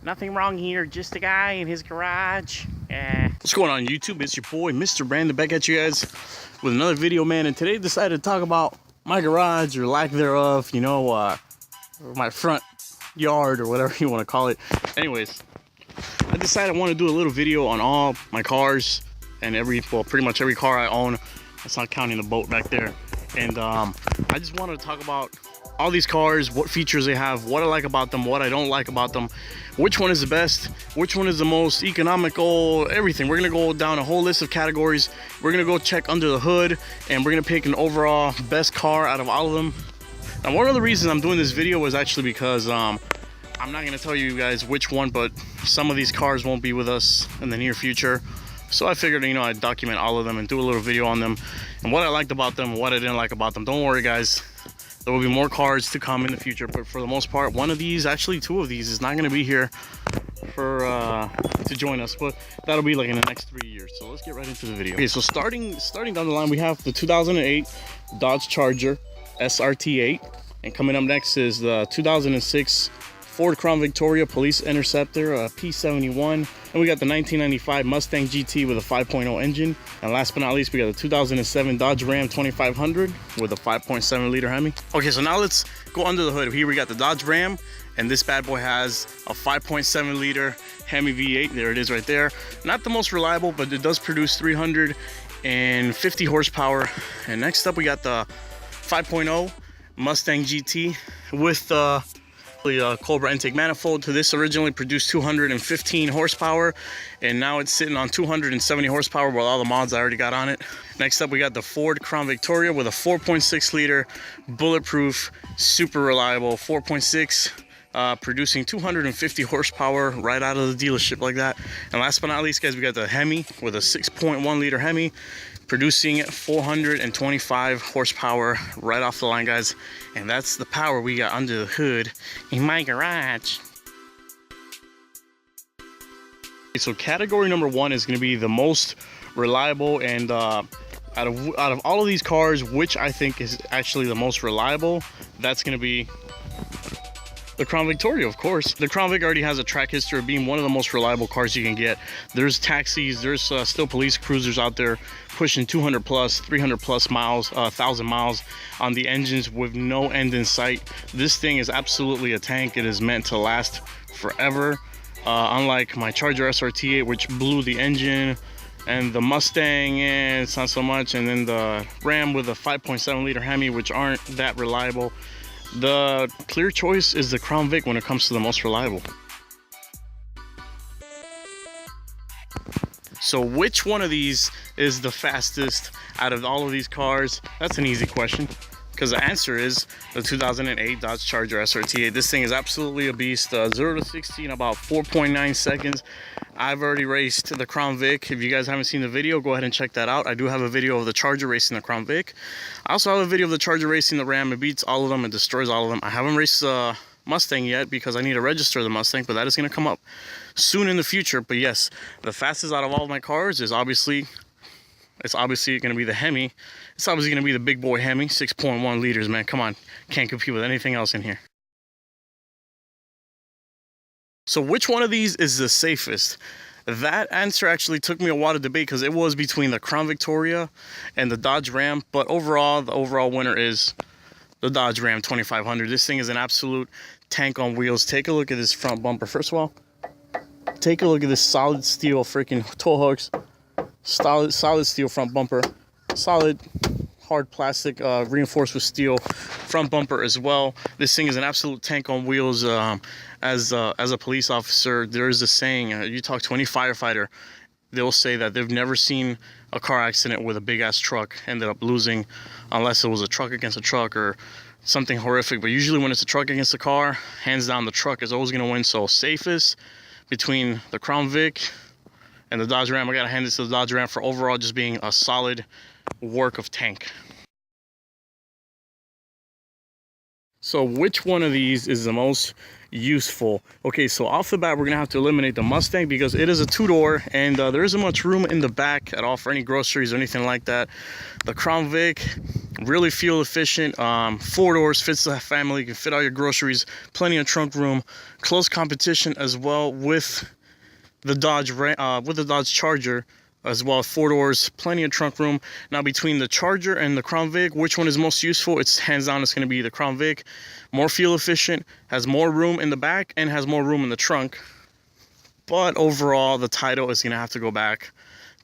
Nothing wrong here, just a guy in his garage. What's going on YouTube? It's your boy, Mr. Brandon, back at you guys with another video, man. And today I decided to talk about my garage, or lack thereof, you know, or my front yard, or whatever you want to call it. Anyways, I decided I want to do a little video on all my cars and pretty much every car I own. That's not counting the boat back there. And I just wanted to talk about all these cars, what features they have, what I like about them, what I don't like about them, which one is the best, which one is the most economical, everything. We're gonna go down a whole list of categories. We're gonna go check under the hood, and we're gonna pick an overall best car out of all of them. Now, one of the reasons I'm doing this video is actually because I'm not gonna tell you guys which one, but some of these cars won't be with us in the near future. So I figured, you know, I'd document all of them and do a little video on them and what I liked about them, what I didn't like about them. Don't worry, guys. There will be more cars to come in the future, but for the most part, one of these, actually two of these, is not going to be here for to join us, but that'll be like in the next 3 years. So let's get right into the video. Okay, so starting down the line, we have the 2008 Dodge Charger SRT8, and coming up next is the 2006 Ford Crown Victoria Police Interceptor P71, and we got the 1995 Mustang GT with a 5.0 engine, and last but not least, we got the 2007 Dodge Ram 2500 with a 5.7 liter Hemi. Okay, so now let's go under the hood. Here we got the Dodge Ram, and this bad boy has a 5.7 liter Hemi V8. There it is right there. Not the most reliable, but it does produce 350 horsepower. And next up, we got the 5.0 Mustang GT with the Cobra intake manifold. To this originally produced 215 horsepower, and now it's sitting on 270 horsepower with all the mods I already got on it. Next up, we got the Ford Crown Victoria with a 4.6 liter bulletproof, super reliable 4.6, producing 250 horsepower right out of the dealership like that. And last but not least, guys, we got the Hemi with a 6.1 liter Hemi, producing 425 horsepower right off the line, guys. And that's the power we got under the hood in my garage. So category number one is going to be the most reliable, and out of all of these cars, which I think is actually the most reliable, that's going to be the Crown Victoria, of course. The Crown Vic already has a track history of being one of the most reliable cars you can get. There's taxis, there's still police cruisers out there pushing 200 plus, 300 plus miles, 1,000 miles on the engines with no end in sight. This thing is absolutely a tank. It is meant to last forever. Unlike my Charger SRT8, which blew the engine, and the Mustang, it's not so much, and then the Ram with a 5.7 liter Hemi, which aren't that reliable. The clear choice is the Crown Vic when it comes to the most reliable. So which one of these is the fastest out of all of these cars? That's an easy question, because the answer is the 2008 Dodge Charger SRT8. This thing is absolutely a beast. 0 to 60 in about 4.9 seconds. I've already raced the Crown Vic. If you guys haven't seen the video, go ahead and check that out. I do have a video of the Charger racing the Crown Vic. I also have a video of the Charger racing the Ram. It beats all of them. It destroys all of them. I haven't raced the Mustang yet because I need to register the Mustang, but that is going to come up soon in the future. But yes, the fastest out of all of my cars is obviously going to be the Hemi. It's obviously going to be the big boy Hemi, 6.1 liters, man. Come on, can't compete with anything else in here. So which one of these is the safest? That answer actually took me a while to debate, because it was between the Crown Victoria and the Dodge Ram, but overall, the overall winner is the Dodge Ram 2500. This thing is an absolute tank on wheels. Take a look at this front bumper. First of all, take a look at this solid steel freaking tow hooks. Solid steel front bumper. Solid hard plastic reinforced with steel front bumper as well. This thing is an absolute tank on wheels. As a police officer, there is a saying, you talk to any firefighter, they'll say that they've never seen a car accident with a big ass truck ended up losing, unless it was a truck against a truck or something horrific. But usually when it's a truck against a car, hands down, the truck is always going to win. So safest between the Crown Vic and the Dodge Ram. I gotta hand this to the Dodge Ram for overall just being a solid work of tank. So which one of these is the most useful? Okay, so off the bat, we're gonna have to eliminate the Mustang because it is a two-door and there isn't much room in the back at all for any groceries or anything like that. The Crown Vic, really fuel efficient, four doors, fits the family, you can fit all your groceries, plenty of trunk room, close competition as well with the Dodge Charger as well, four doors, plenty of trunk room. Now between the Charger and the Crown Vic, which one is most useful? It's hands down, it's going to be the Crown Vic. More fuel efficient, has more room in the back and has more room in the trunk. But overall, the title is going to have to go back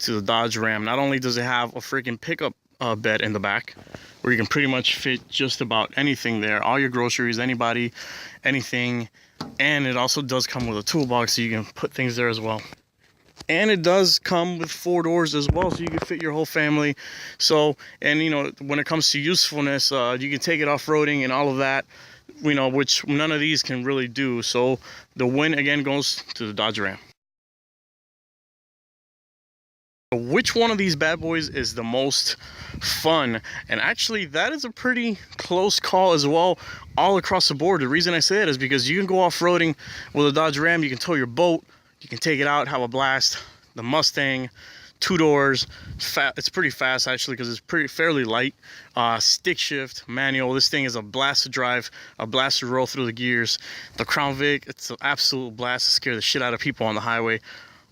to the Dodge Ram. Not only does it have a freaking pickup bed in the back where you can pretty much fit just about anything there, all your groceries, anybody, anything, and it also does come with a toolbox so you can put things there as well. And it does come with four doors as well, so you can fit your whole family. So, and you know, when it comes to usefulness, you can take it off-roading and all of that, you know, which none of these can really do. So the win again goes to the Dodge Ram. Which one of these bad boys is the most fun? And actually that is a pretty close call as well, all across the board. The reason I say that is because you can go off-roading with a Dodge Ram, you can tow your boat, you can take it out, have a blast. The Mustang, two doors, it's pretty fast actually because it's fairly light. Stick shift, manual. This thing is a blast to drive, a blast to roll through the gears. The Crown Vic, it's an absolute blast to scare the shit out of people on the highway.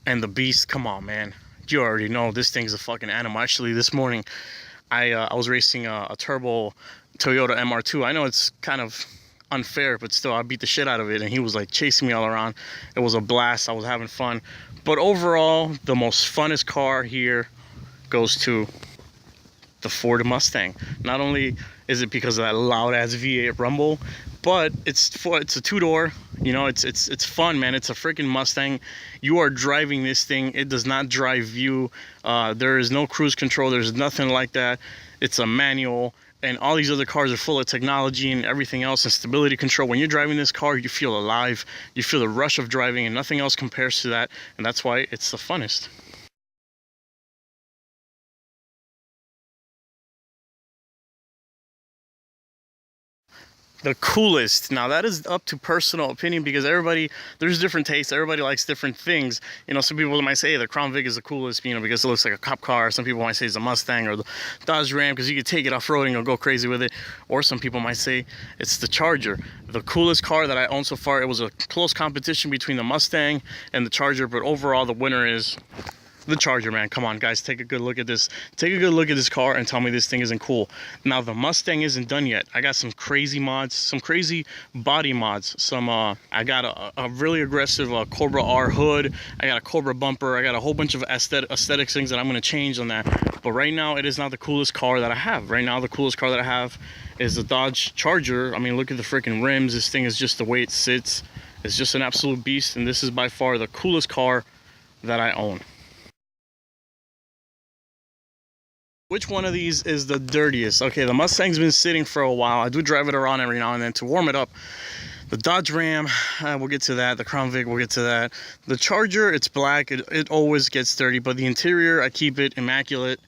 And the Beast, come on, man. You already know this thing's a fucking animal. Actually, this morning I was racing a turbo Toyota MR2. I know it's kind of unfair, but still I beat the shit out of it and he was like chasing me all around. It was a blast. I was having fun. But overall, the most funnest car here goes to the Ford Mustang. Not only is it because of that loud ass V8 rumble, but it's a two-door, you know, it's fun, man. It's a freaking Mustang. You are driving this thing, it does not drive you. There is no cruise control, there's nothing like that. It's a manual. And all these other cars are full of technology and everything else and stability control. When you're driving this car, you feel alive. You feel the rush of driving and nothing else compares to that. And that's why it's the funnest. The coolest, now that is up to personal opinion because there's different tastes, everybody likes different things. You know, some people might say, hey, the Crown Vic is the coolest, you know, because it looks like a cop car. Some people might say it's a Mustang or the Dodge Ram because you could take it off-roading or go crazy with it. Or some people might say it's the Charger. The coolest car that I own so far, it was a close competition between the Mustang and the Charger, but overall the winner is the Charger, man. Come on, guys, take a good look at this. Take a good look at this car and tell me this thing isn't cool. Now, the Mustang isn't done yet. I got some crazy mods, some crazy body mods. I got a really aggressive Cobra R hood. I got a Cobra bumper. I got a whole bunch of aesthetics things that I'm gonna change on that. But right now, it is not the coolest car that I have. Right now, the coolest car that I have is the Dodge Charger. I mean, look at the freaking rims. This thing is just the way it sits. It's just an absolute beast, and this is by far the coolest car that I own. Which one of these is the dirtiest? Okay, the Mustang's been sitting for a while. I do drive it around every now and then to warm it up. The Dodge Ram, we'll get to that. The Crown Vic, we'll get to that. The Charger, it's black. It always gets dirty, but the interior, I keep it immaculate.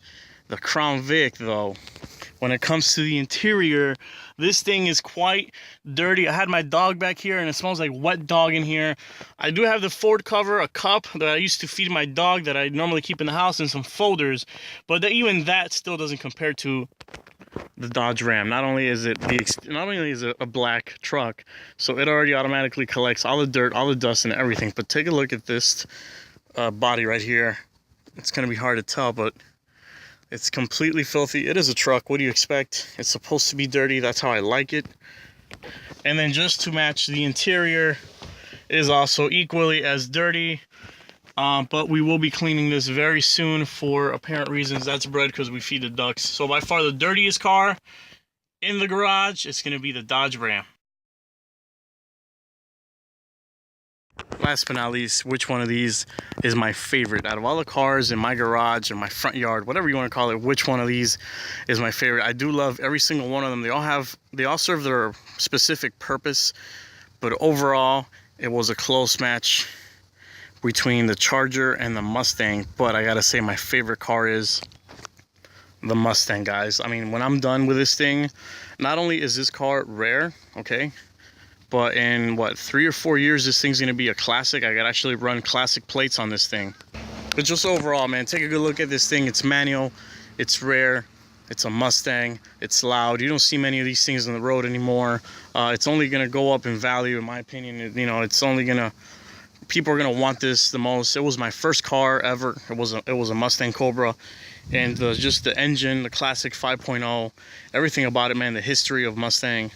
The Crown Vic, though, when it comes to the interior, this thing is quite dirty. I had my dog back here and it smells like wet dog in here. I do have the Ford cover, a cup that I used to feed my dog that I normally keep in the house, and some folders, but even that still doesn't compare to the Dodge Ram. Not only is it a black truck, so it already automatically collects all the dirt, all the dust and everything, but take a look at this body right here. It's gonna be hard to tell, but it's completely filthy. It is a truck. What do you expect? It's supposed to be dirty. That's how I like it. And then just to match, the interior is also equally as dirty. But we will be cleaning this very soon for apparent reasons. That's bread because we feed the ducks. So by far the dirtiest car in the garage is going to be the Dodge Ram. Last but not least, which one of these is my favorite? Out of all the cars in my garage or my front yard, whatever you want to call it, which one of these is my favorite? I do love every single one of them. They all serve their specific purpose, but overall, it was a close match between the Charger and the Mustang. But I gotta say, my favorite car is the Mustang, guys. I mean, when I'm done with this thing, not only is this car rare, okay, but in what, 3 or 4 years, this thing's gonna be a classic. I could actually run classic plates on this thing. But just overall, man, take a good look at this thing. It's manual, it's rare, it's a Mustang, it's loud. You don't see many of these things on the road anymore. It's only gonna go up in value, in my opinion. You know, it's only gonna, people are gonna want this the most. It was my first car ever. It was a Mustang Cobra, and just the engine, the classic 5.0, everything about it, man. The history of Mustang.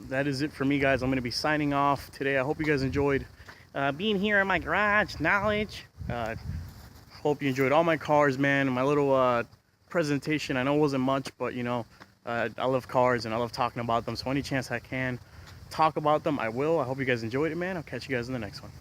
That is it for me, guys. I'm gonna be signing off today. I hope you guys enjoyed being here in my garage knowledge. Hope you enjoyed all my cars, man. My little presentation. I know it wasn't much, but you know, I love cars and I love talking about them. So any chance I can talk about them, I will. I hope you guys enjoyed it, man. I'll catch you guys in the next one.